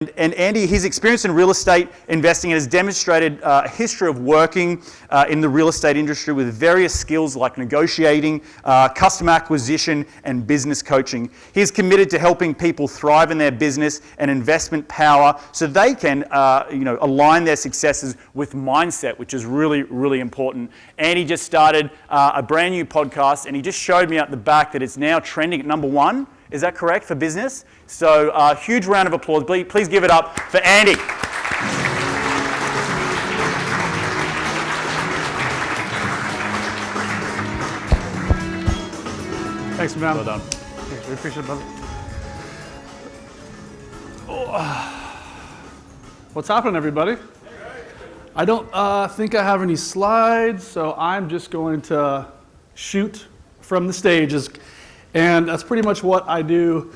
And Andy, his experience in real estate investing has demonstrated a history of working in the real estate industry with various skills like negotiating, customer acquisition, and business coaching. He is committed to helping people thrive in their business and investment power so they can align their successes with mindset, which is really, really important. Andy just started a brand new podcast, and he just showed me at the back that it's now trending at #1. Is that correct for business? So huge round of applause. Please give it up for Andy. Thanks, man. Well done. Thanks, we appreciate it, brother. What's happening, everybody? I don't think I have any slides, so I'm just going to shoot from the stages. And that's pretty much what I do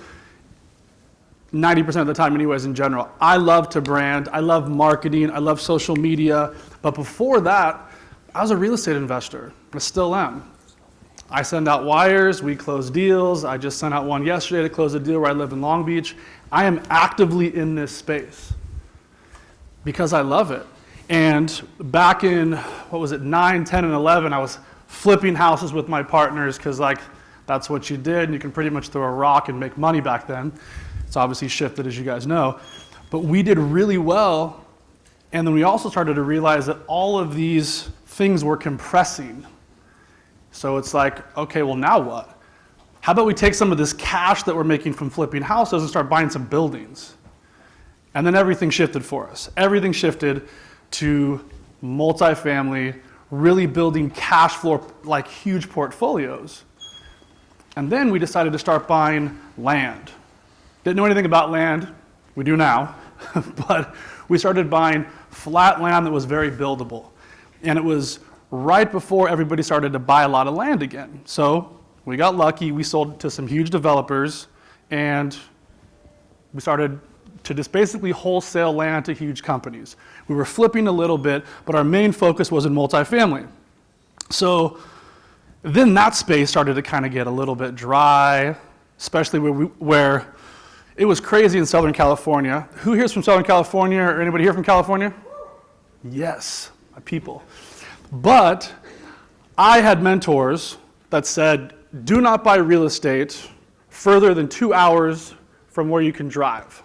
90% of the time anyways in general. I love to brand, I love marketing, I love social media, but before that, I was a real estate investor. I still am. I send out wires, we close deals. I just sent out one yesterday to close a deal where I live in Long Beach. I am actively in this space because I love it. And back in, 9, 10, and 11, I was flipping houses with my partners because that's what you did, and you can pretty much throw a rock and make money back then. It's obviously shifted, as you guys know. But we did really well, and then we also started to realize that all of these things were compressing. So it's like, okay, well now what? How about we take some of this cash that we're making from flipping houses and start buying some buildings? And then everything shifted for us. Everything shifted to multifamily, really building cash flow, like huge portfolios. And then we decided to start buying land. Didn't know anything about land, we do now, but we started buying flat land that was very buildable. And it was right before everybody started to buy a lot of land again. So we got lucky, we sold to some huge developers, and we started to just basically wholesale land to huge companies. We were flipping a little bit, but our main focus was in multifamily. So then that space started to kind of get a little bit dry, especially where it was crazy in Southern California. Who here's from Southern California, or anybody here from California? Yes, my people. But I had mentors that said, do not buy real estate further than 2 hours from where you can drive.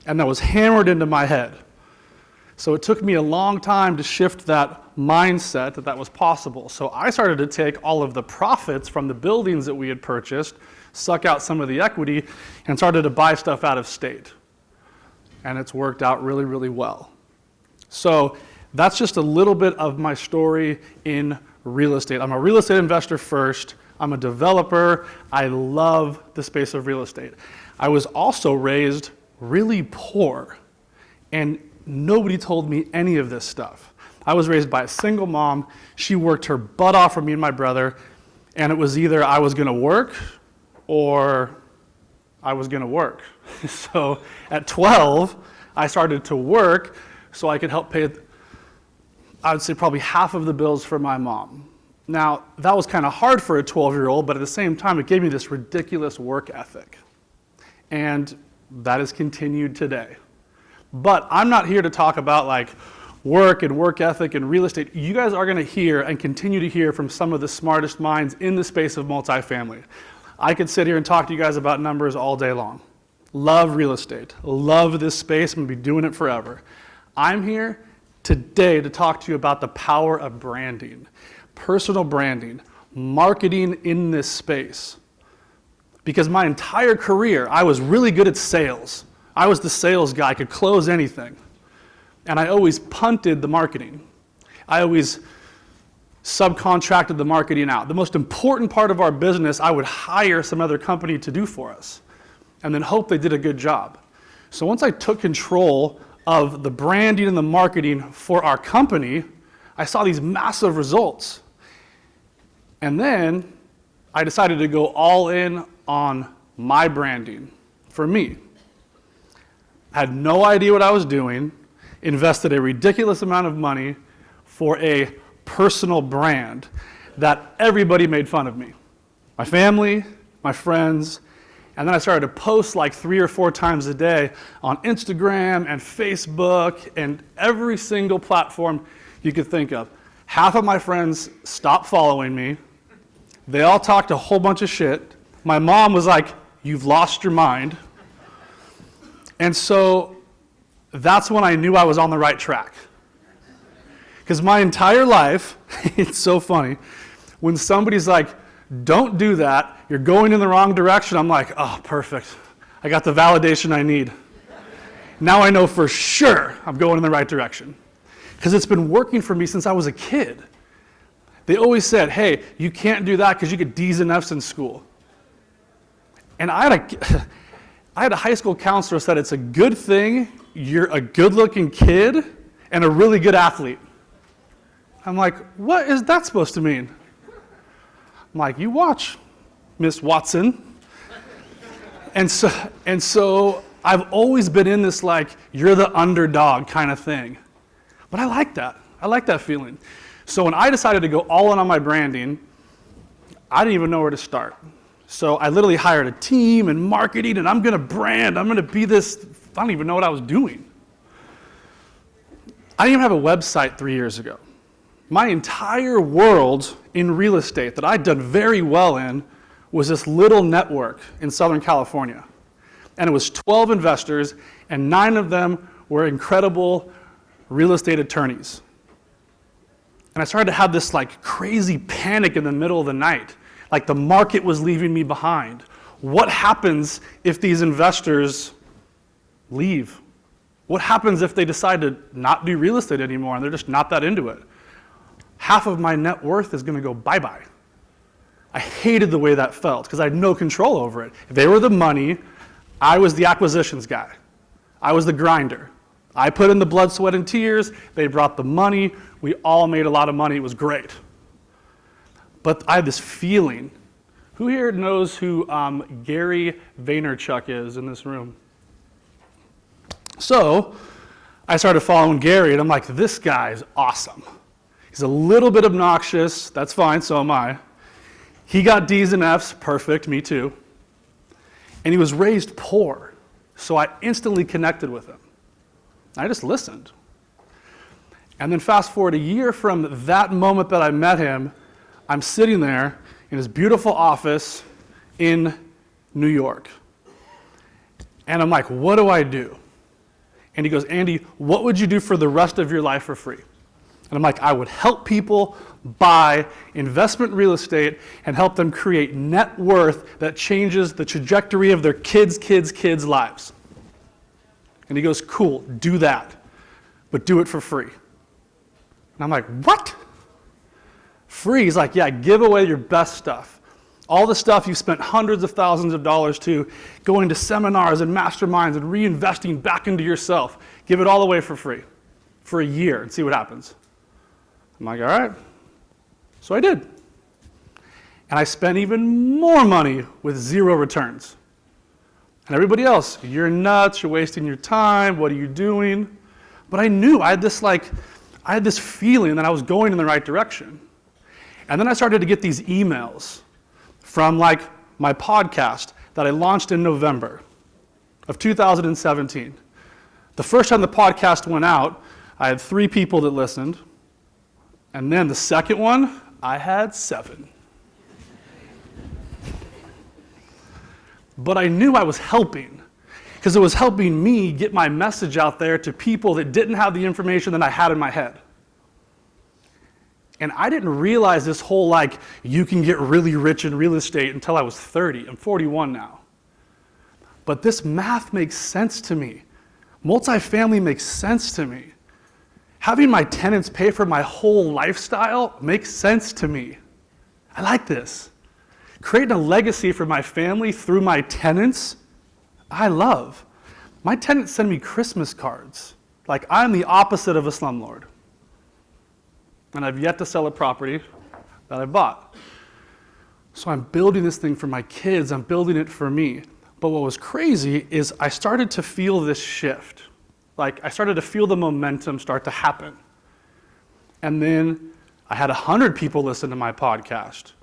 And that was hammered into my head. So it took me a long time to shift that mindset that was possible. So I started to take all of the profits from the buildings that we had purchased, suck out some of the equity, and started to buy stuff out of state. And it's worked out really, really well. So that's just a little bit of my story in real estate. I'm a real estate investor first. I'm a developer. I love the space of real estate. I was also raised really poor, and nobody told me any of this stuff. I was raised by a single mom. She worked her butt off for me and my brother, and it was either I was gonna work or I was gonna work. So at 12, I started to work so I could help pay, I would say probably half of the bills for my mom. Now, that was kind of hard for a 12-year-old, but at the same time, it gave me this ridiculous work ethic. And that has continued today. But I'm not here to talk about work and work ethic and real estate. You guys are gonna hear and continue to hear from some of the smartest minds in the space of multifamily. I could sit here and talk to you guys about numbers all day long. Love real estate, love this space, I'm gonna be doing it forever. I'm here today to talk to you about the power of branding, personal branding, marketing in this space. Because my entire career, I was really good at sales. I was the sales guy, I could close anything. And I always punted the marketing. I always subcontracted the marketing out. The most important part of our business, I would hire some other company to do for us and then hope they did a good job. So once I took control of the branding and the marketing for our company, I saw these massive results. And then I decided to go all in on my branding for me. I had no idea what I was doing, invested a ridiculous amount of money for a personal brand that everybody made fun of me. My family, my friends, And then I started to post like 3 or 4 times a day on Instagram and Facebook and every single platform you could think of. Half of my friends stopped following me. They all talked a whole bunch of shit. My mom was like, "You've lost your mind." And so that's when I knew I was on the right track. Because my entire life, it's so funny, when somebody's like, "Don't do that, you're going in the wrong direction," I'm like, "Oh, perfect. I got the validation I need. Now I know for sure I'm going in the right direction." Because it's been working for me since I was a kid. They always said, "Hey, you can't do that because you get D's and F's in school." And I had a high school counselor said it's a good thing you're a good-looking kid and a really good athlete. I'm like, what is that supposed to mean? I'm like, you watch, Miss Watson. And so I've always been in this like, you're the underdog kind of thing. But I like that. I like that feeling. So when I decided to go all in on my branding, I didn't even know where to start. So I literally hired a team and marketing, and I'm going to brand. I'm going to be this. I don't even know what I was doing. I didn't even have a website 3 years ago. My entire world in real estate that I'd done very well in was this little network in Southern California. And it was 12 investors, and 9 of them were incredible real estate attorneys. And I started to have this like crazy panic in the middle of the night. Like the market was leaving me behind. What happens if these investors leave? What happens if they decide to not do real estate anymore and they're just not that into it? Half of my net worth is going to go bye-bye. I hated the way that felt because I had no control over it. If they were the money, I was the acquisitions guy. I was the grinder. I put in the blood, sweat, and tears. They brought the money. We all made a lot of money. It was great. But I had this feeling. Who here knows who Gary Vaynerchuk is in this room? So I started following Gary, and I'm like, this guy's awesome. He's a little bit obnoxious. That's fine, so am I. He got D's and F's. Perfect, me too. And he was raised poor, so I instantly connected with him. I just listened. And then fast forward a year from that moment that I met him, I'm sitting there in his beautiful office in New York. And I'm like, what do I do? And he goes, Andy, what would you do for the rest of your life for free? And I'm like, I would help people buy investment real estate and help them create net worth that changes the trajectory of their kids' lives. And he goes, cool, do that, but do it for free. And I'm like, what? Free? He's like, yeah, give away your best stuff. All the stuff you spent hundreds of thousands of dollars to, going to seminars and masterminds and reinvesting back into yourself. Give it all away for free for a year and see what happens. I'm like, all right. So I did. And I spent even more money with 0 returns. And everybody else, you're nuts, you're wasting your time, what are you doing? But I knew, I had this feeling that I was going in the right direction. And then I started to get these emails from like my podcast that I launched in November of 2017. The first time the podcast went out, I had 3 people that listened. And then the second one, I had 7. But I knew I was helping because it was helping me get my message out there to people that didn't have the information that I had in my head. And I didn't realize this whole like, you can get really rich in real estate until I was 30. I'm 41 now. But this math makes sense to me. Multifamily makes sense to me. Having my tenants pay for my whole lifestyle makes sense to me. I like this. Creating a legacy for my family through my tenants, I love. My tenants send me Christmas cards. Like I'm the opposite of a slumlord. And I've yet to sell a property that I bought. So I'm building this thing for my kids, I'm building it for me. But what was crazy is I started to feel this shift. Like I started to feel the momentum start to happen. And then I had 100 people listen to my podcast.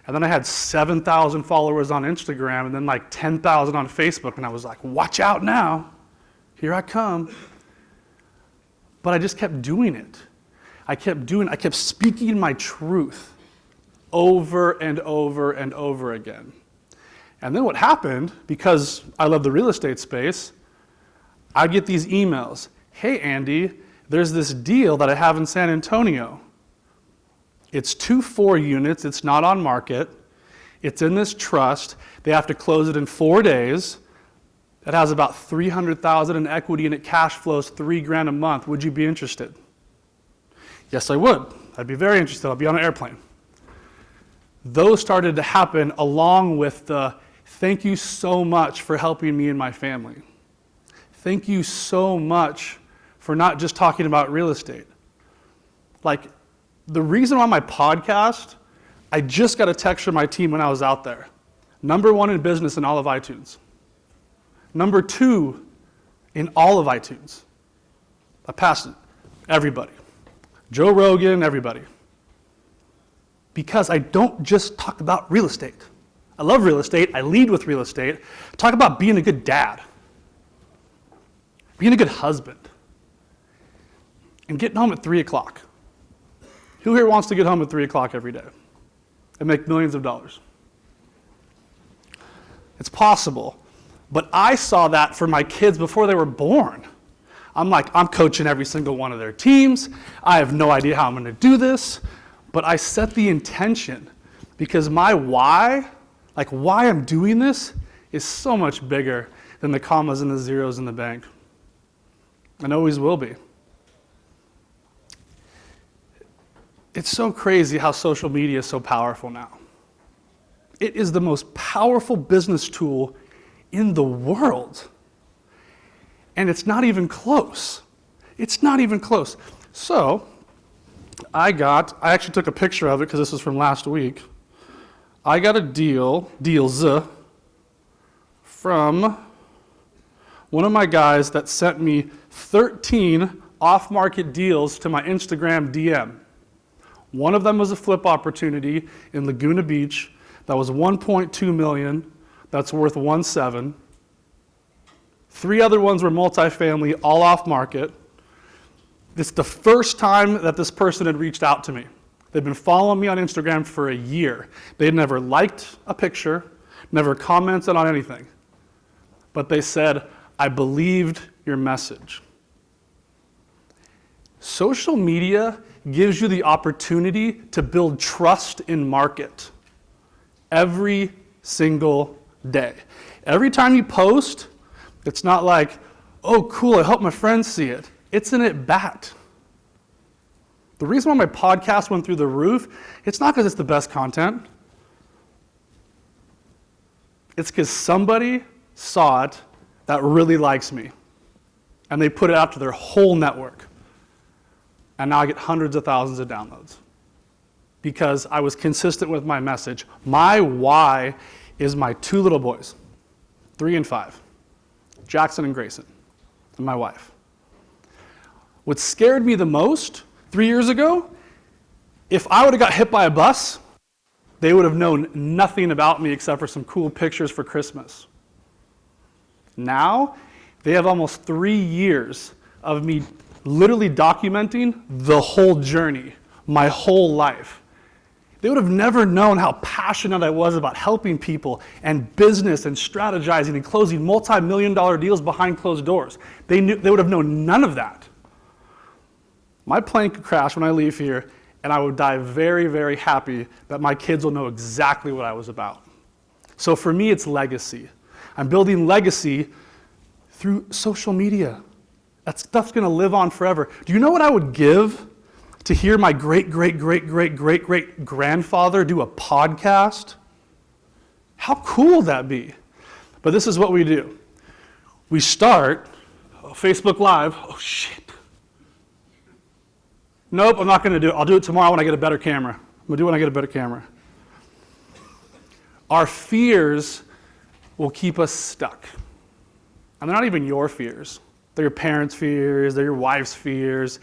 And then I had 7,000 followers on Instagram and then like 10,000 on Facebook. And I was like, watch out now. Here I come. But I just kept doing it. I kept speaking my truth over and over and over again. And then what happened, because I love the real estate space, I get these emails. Hey, Andy, there's this deal that I have in San Antonio. It's 2 4 units. It's not on market. It's in this trust. They have to close it in 4 days. It has about $300,000 in equity and it cash flows $3,000 a month. Would you be interested? Yes, I would. I'd be very interested. I'll be on an airplane. Those started to happen along with the thank you so much for helping me and my family. Thank you so much for not just talking about real estate. Like, the reason why my podcast, I just got a text from my team when I was out there. #1 in business in all of iTunes. #2 in all of iTunes. I passed it. Everybody. Joe Rogan, everybody. Because I don't just talk about real estate. I love real estate. I lead with real estate. I talk about being a good dad. Being a good husband. And getting home at 3 o'clock. Who here wants to get home at 3 o'clock every day and make millions of dollars? It's possible. But I saw that for my kids before they were born. I'm like, I'm coaching every single one of their teams. I have no idea how I'm going to do this. But I set the intention because my why, like why I'm doing this, is so much bigger than the commas and the zeros in the bank. And always will be. It's so crazy how social media is so powerful now. It is the most powerful business tool in the world. And it's not even close. It's not even close. So, I actually took a picture of it because this was from last week. I got a deals from one of my guys that sent me 13 off-market deals to my Instagram DM. One of them was a flip opportunity in Laguna Beach that was $1.2 million, that's worth $1.7 million. 3 other ones were multifamily, all off market. This is the first time that this person had reached out to me. They've been following me on Instagram for a year. They had never liked a picture, never commented on anything. But they said, I believed your message. Social media gives you the opportunity to build trust in market every single day. Every time you post, it's not like, oh, cool, I hope my friends see it. It's an at-bat. The reason why my podcast went through the roof, it's not because it's the best content. It's because somebody saw it that really likes me. And they put it out to their whole network. And now I get hundreds of thousands of downloads. Because I was consistent with my message. My why is my 2 little boys, 3 and 5. Jackson and Grayson, and my wife. What scared me the most 3 years ago, if I would have got hit by a bus, they would have known nothing about me except for some cool pictures for Christmas. Now, they have almost 3 years of me literally documenting the whole journey, my whole life. They would have never known how passionate I was about helping people and business and strategizing and closing multi-million-dollar deals behind closed doors. They would have known none of that. My plane could crash when I leave here, and I would die very, very happy that my kids will know exactly what I was about. So for me, it's legacy. I'm building legacy through social media. That stuff's going to live on forever. Do you know what I would give to hear my great-great-great-great-great-grandfather do a podcast? How cool would that be? But this is what we do. We start Facebook Live. Oh, shit. Nope, I'm not going to do it. I'll do it tomorrow when I get a better camera. I'm going to do it when I get a better camera. Our fears will keep us stuck. And they're not even your fears. They're your parents' fears. They're your wife's fears.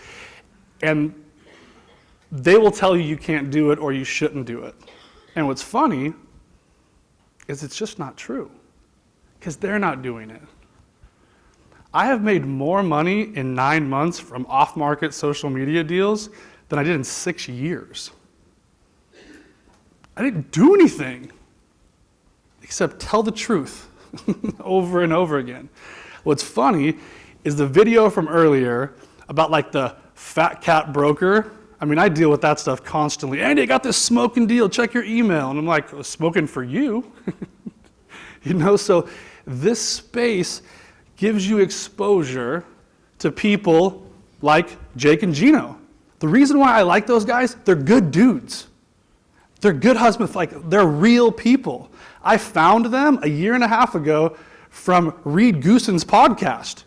And they will tell you you can't do it or you shouldn't do it. And what's funny is it's just not true, because they're not doing it. I have made more money in 9 months from off-market social media deals than I did in 6 years. I didn't do anything except tell the truth over and over again. What's funny is the video from earlier about like the fat cat broker. I mean, I deal with that stuff constantly. Andy, I got this smoking deal, check your email. And I'm like, smoking for you? You know, so this space gives you exposure to people like Jake and Gino. The reason why I like those guys, they're good dudes. They're good husbands, like they're real people. I found them a year and a half ago from Reed Goossen's podcast.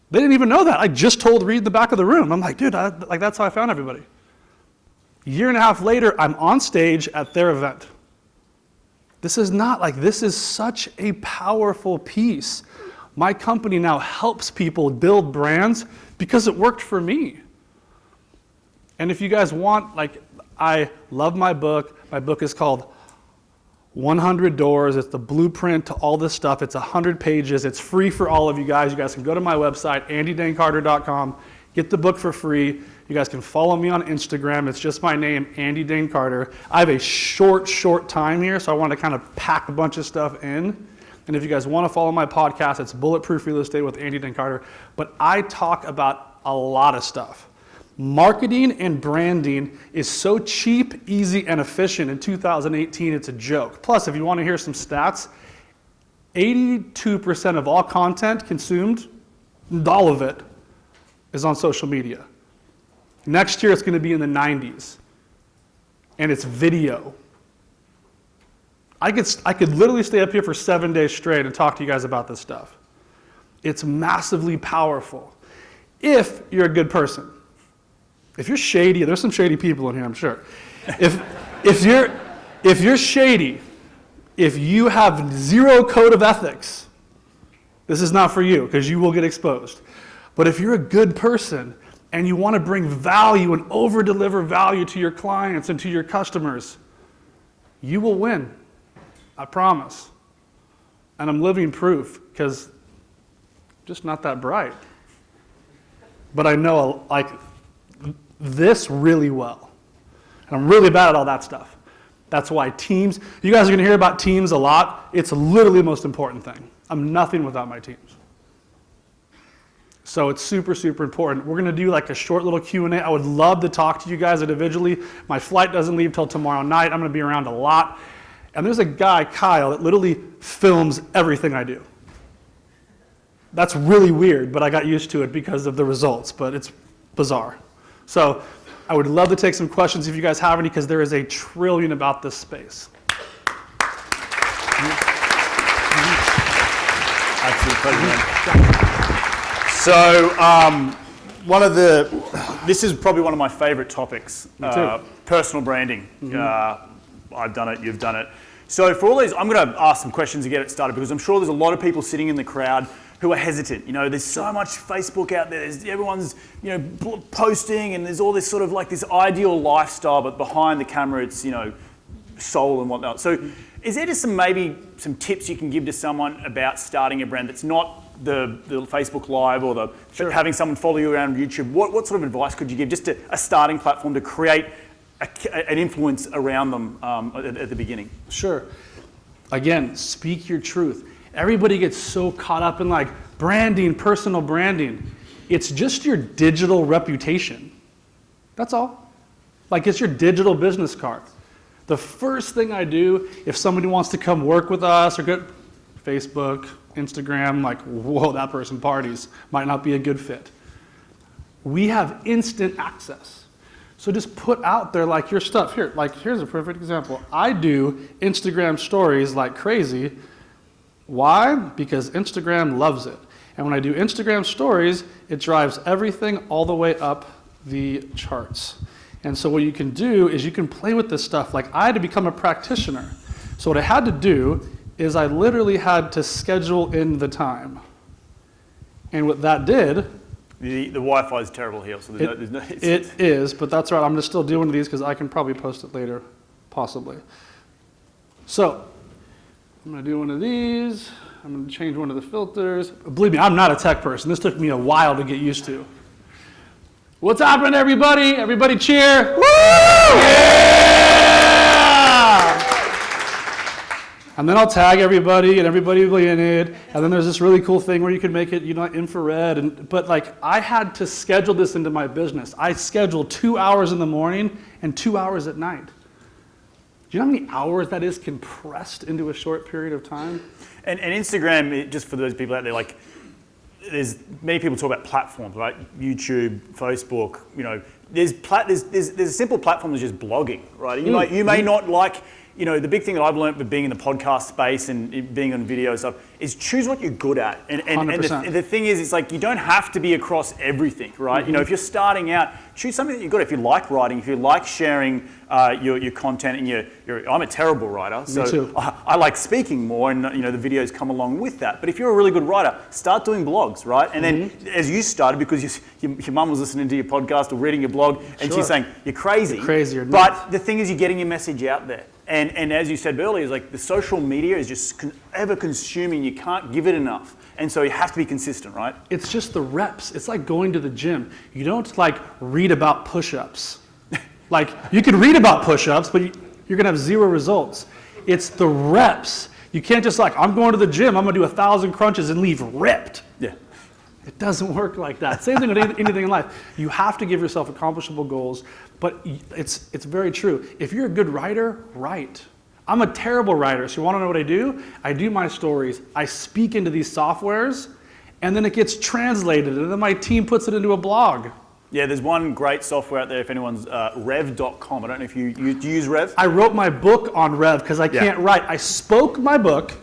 They didn't even know that. I just told Reed in the back of the room. I'm like, dude, that's how I found everybody. A year and a half later, I'm on stage at their event. This is such a powerful piece. My company now helps people build brands because it worked for me. And if you guys want, I love my book. My book is called 100 Doors. It's the blueprint to all this stuff. It's 100 pages. It's free for all of you guys. You guys can go to my website, andydanecarter.com, get the book for free. You guys can follow me on Instagram. It's just my name, Andy Dane Carter. I have a short time here, so I want to kind of pack a bunch of stuff in. And if you guys want to follow my podcast, it's Bulletproof Real Estate with Andy Dane Carter. But I talk about a lot of stuff. Marketing and branding is so cheap, easy, and efficient. In 2018, it's a joke. Plus, if you want to hear some stats, 82% of all content consumed, all of it, is on social media. Next year, it's going to be in the 90s. And it's video. I could literally stay up here for 7 days straight and talk to you guys about this stuff. It's massively powerful if you're a good person. If you're shady, there's some shady people in here, I'm sure. If you're shady, if you have zero code of ethics, this is not for you because you will get exposed. But if you're a good person and you want to bring value and over-deliver value to your clients and to your customers, you will win. I promise. And I'm living proof because I'm just not that bright. But I know this really well. And I'm really bad at all that stuff. That's why teams, you guys are going to hear about teams a lot. It's literally the most important thing. I'm nothing without my teams. So it's super, super important. We're going to do a short little Q&A. I would love to talk to you guys individually. My flight doesn't leave till tomorrow night. I'm going to be around a lot. And there's a guy, Kyle, that literally films everything I do. That's really weird, but I got used to it because of the results, but it's bizarre. So I would love to take some questions if you guys have any, because there is a trillion about this space. Absolute pleasure, man. So this is probably one of my favorite topics. Me too. Personal branding. I've done it, you've done it. So for all these, I'm going to ask some questions to get it started, because I'm sure there's a lot of people sitting in the crowd who are hesitant. You know, there's so much Facebook out there. Everyone's, posting, and there's all this sort of this ideal lifestyle, but behind the camera, it's, soul and whatnot. So is there just some tips you can give to someone about starting a brand that's not the Facebook Live or having someone follow you around YouTube? What sort of advice could you give just to a starting platform to create an influence around them at the beginning? Sure. Again, speak your truth. Everybody gets so caught up in branding, personal branding. It's just your digital reputation. That's all. It's your digital business card. The first thing I do if somebody wants to come work with us or go Facebook, Instagram, whoa, that person parties, might not be a good fit. We have instant access. So just put out there your stuff. Here, here's a perfect example. I do Instagram stories like crazy. Why? Because Instagram loves it. And when I do Instagram stories, it drives everything all the way up the charts. And so what you can do is you can play with this stuff. I had to become a practitioner. So what I had to do is I literally had to schedule in the time. And what that did... The Wi-Fi is terrible here, so there's no... It is, but that's right. I'm just still doing these because I can probably post it later. possibly. So I'm going to do one of these. I'm going to change one of the filters. Believe me, I'm not a tech person. This took me a while to get used to. What's happening, everybody? Everybody cheer. Woo! Yeah! And then I'll tag everybody, and everybody will be in it. And then there's this really cool thing where you can make it, infrared. But like, I had to schedule this into my business. I scheduled 2 hours in the morning and 2 hours at night. Do you know how many hours that is compressed into a short period of time? And Instagram, just for those people out there, like, there's many people talk about platforms, right? YouTube, Facebook, there's a simple platform that's just blogging, right? You may not like, the big thing that I've learned with being in the podcast space and being on video and stuff is choose what you're good at. And the thing is, it's like you don't have to be across everything, right? If you're starting out, choose something that you're good at. If you like writing, if you like sharing your content, and I'm a terrible writer, so Me too. I like speaking more, and the videos come along with that. But if you're a really good writer, start doing blogs, right? And then as you started, because your mum was listening to your podcast or reading your blog, and she's saying, you're crazy. You're crazy. But the thing is, you're getting your message out there. And as you said earlier, is like the social media is just ever consuming. You can't give it enough. And so you have to be consistent, right? It's just the reps. It's like going to the gym. You don't read about push-ups. You can read about push-ups, but you're gonna have zero results. It's the reps. You can't just I'm going to the gym, I'm gonna do 1,000 crunches and leave ripped. Yeah. It doesn't work like that. Same thing with anything in life. You have to give yourself accomplishable goals, but it's very true. If you're a good writer, write. I'm a terrible writer, so you wanna know what I do? I do my stories, I speak into these softwares, and then it gets translated, and then my team puts it into a blog. Yeah, there's one great software out there if anyone's, rev.com. I don't know if you use Rev. I wrote my book on Rev because I can't write. I spoke my book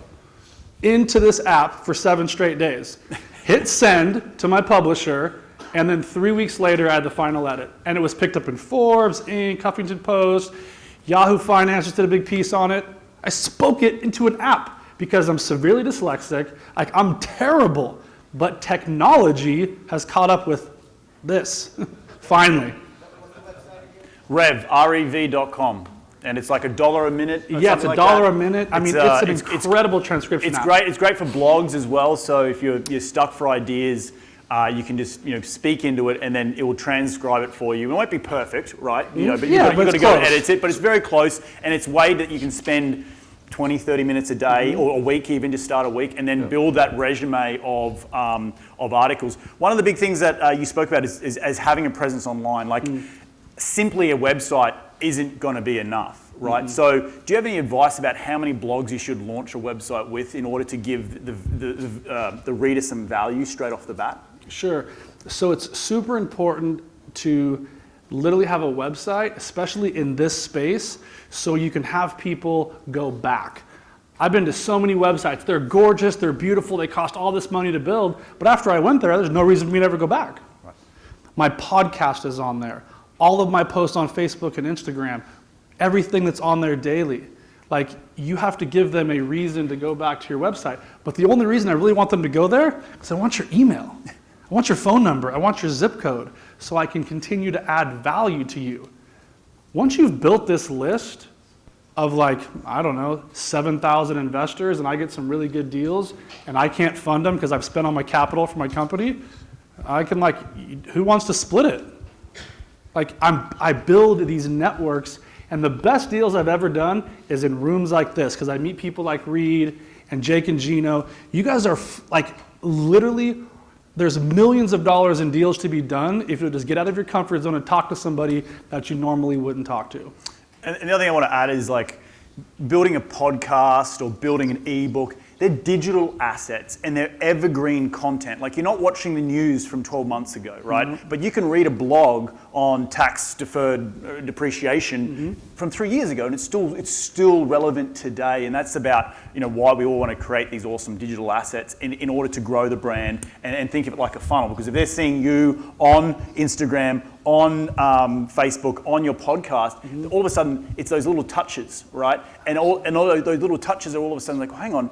into this app for 7 straight days. Hit send to my publisher, and then 3 weeks later I had the final edit. And it was picked up in Forbes, Inc., Huffington Post, Yahoo Finance just did a big piece on it. I spoke it into an app because I'm severely dyslexic. I'm terrible, but technology has caught up with this, finally. Rev, rev.com. And it's like $1 a minute. Yeah, it's $1 a minute. I mean, it's an incredible transcription app. Great. It's great for blogs as well. So if you're stuck for ideas, you can just speak into it, and then it will transcribe it for you. It won't be perfect, right? But you've got to go and edit it. But it's very close, and it's a way that you can spend 20, 30 minutes a day, or a week even, to start a week, and then build that resume of articles. One of the big things that you spoke about is having a presence online. Simply a website isn't going to be enough, right? So do you have any advice about how many blogs you should launch a website with in order to give the reader some value straight off the bat? Sure. So it's super important to literally have a website, especially in this space, so you can have people go back. I've been to so many websites. They're gorgeous, they're beautiful, they cost all this money to build, but after I went there, there's no reason for me to ever go back. Right. My podcast is on there. All of my posts on Facebook and Instagram, everything that's on there daily. You have to give them a reason to go back to your website. But the only reason I really want them to go there is I want your email. I want your phone number. I want your zip code so I can continue to add value to you. Once you've built this list of 7,000 investors and I get some really good deals and I can't fund them because I've spent all my capital for my company, I can who wants to split it? I build these networks, and the best deals I've ever done is in rooms like this, because I meet people like Reed and Jake and Gino. You guys are literally, there's millions of dollars in deals to be done if you just get out of your comfort zone and talk to somebody that you normally wouldn't talk to. And the other thing I want to add is building a podcast or building an ebook. They're digital assets and they're evergreen content. You're not watching the news from 12 months ago, right? Mm-hmm. But you can read a blog on tax deferred depreciation from 3 years ago, and it's still relevant today. And that's about why we all want to create these awesome digital assets in order to grow the brand and think of it like a funnel. Because if they're seeing you on Instagram, on Facebook, on your podcast, all of a sudden it's those little touches, right? And all those little touches are all of a sudden hang on,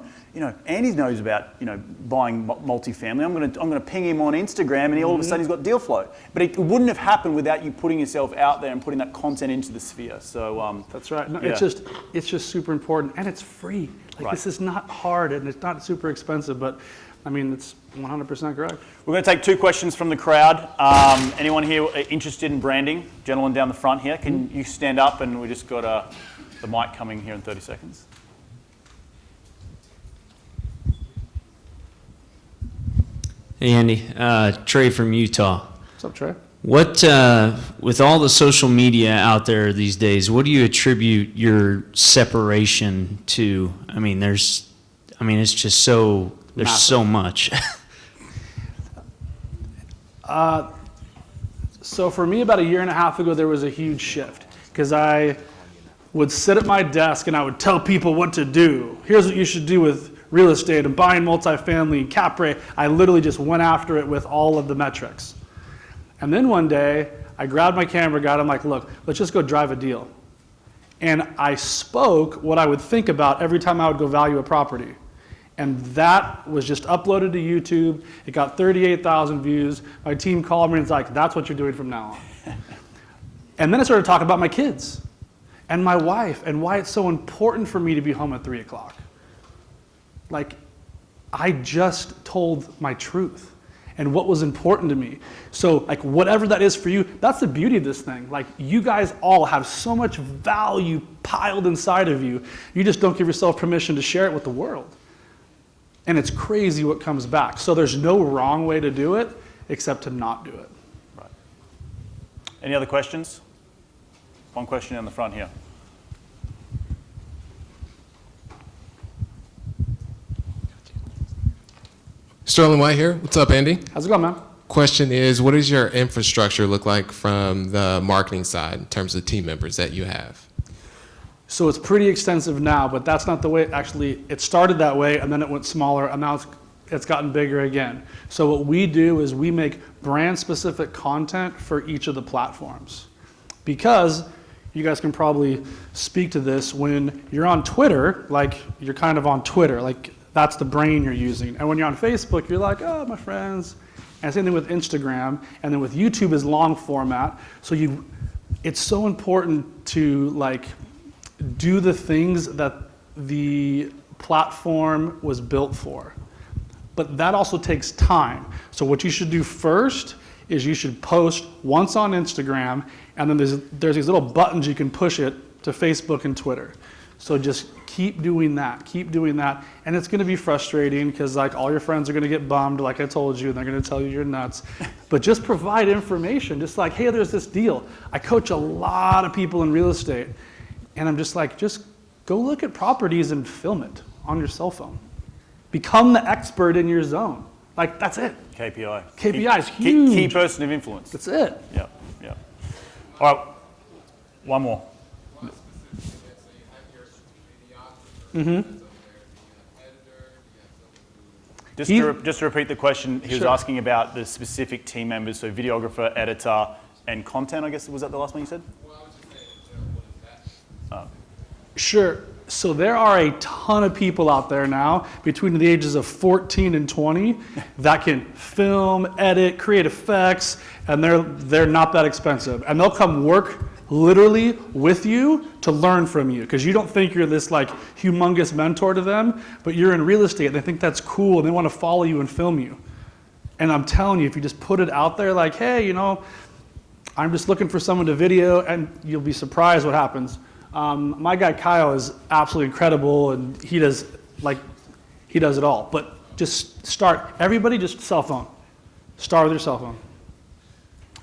Andy knows about, buying multifamily. I'm gonna ping him on Instagram, and all of a sudden he's got deal flow. But it wouldn't have happened without you putting yourself out there and putting that content into the sphere. So that's right. No, yeah. it's just super important, and it's free. Like This is not hard, and it's not super expensive, but I mean, it's 100% correct. We're going to take 2 questions from the crowd. Anyone here interested in branding? Gentleman down the front here, can you stand up? And we just got the mic coming here in 30 seconds. Hey Andy, Trey from Utah. What's up, Trey? What, with all the social media out there these days, what do you attribute your separation to? I mean, it's just so, there's Massive. so much. So for me, about a year and a half ago, there was a huge shift because I would sit at my desk and I would tell people what to do. Here's what you should do with real estate and buying multifamily, cap rate. I literally just went after it with all of the metrics. And then one day, I grabbed my camera guy, I'm like, look, let's just go drive a deal. And I spoke what I would think about every time I would go value a property. And that was just uploaded to YouTube. It got 38,000 views. My team called me and it's like, that's what you're doing from now on. And then I started talking about my kids and my wife and why it's so important for me to be home at 3 o'clock. Like, I just told my truth and what was important to me. So like whatever that is for you, that's the beauty of this thing. Like you guys all have so much value piled inside of you. You just don't give yourself permission to share it with the world. And it's crazy what comes back. So there's no wrong way to do it except to not do it. Right. Any other questions? One question in the front here. Sterling White here. What's up, Andy? How's it going, man? Question is, what does your infrastructure look like from the marketing side in terms of team members that you have? So it's pretty extensive now, but that's not the way, actually, it started that way and then it went smaller and now it's gotten bigger again. So what we do is we make brand specific content for each of the platforms. Because you guys can probably speak to this, when you're on Twitter, like you're kind of on Twitter, like that's the brain you're using. And when you're on Facebook, you're like, oh, my friends. And same thing with Instagram. And then with YouTube is long format. So it's so important to like do the things that the platform was built for. But that also takes time. So what you should do first is you should post once on Instagram, and then there's these little buttons you can push it to Facebook and Twitter. So just keep doing that, and it's gonna be frustrating because like all your friends are gonna get bummed, like I told you, and they're gonna tell you you're nuts. But just provide information, just like, hey, there's this deal. I coach a lot of people in real estate, and I'm just like, just go look at properties and film it on your cell phone. Become the expert in your zone. Like, that's it. KPI. KPI is huge. Key person of influence. That's it. Yeah. All right, one more. Just to repeat the question, he was asking about the specific team members, so videographer, editor, and content, I guess. Was that the last one you said? Sure. So there are a ton of people out there now between the ages of 14 and 20 that can film, edit, create effects, and they're not that expensive. And they'll come work literally with you to learn from you, because you don't think you're this like humongous mentor to them, but you're in real estate and they think that's cool and they want to follow you and film you. And I'm telling you, if you just put it out there like, hey, I'm just looking for someone to video, and you'll be surprised what happens. My guy Kyle is absolutely incredible, and he does it all. But just start. Everybody, just cell phone. Start with your cell phone.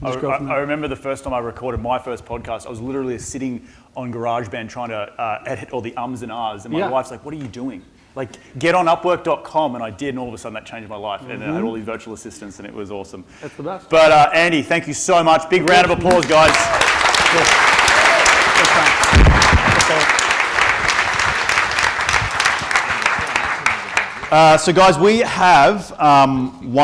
I remember the first time I recorded my first podcast, I was literally sitting on GarageBand trying to edit all the ums and ahs, and my wife's like, "What are you doing? Like, get on Upwork.com," and I did, and all of a sudden that changed my life. And I had all these virtual assistants, and it was awesome. That's the best. But Andy, thank you so much. Big round of applause, guys. So guys, we have one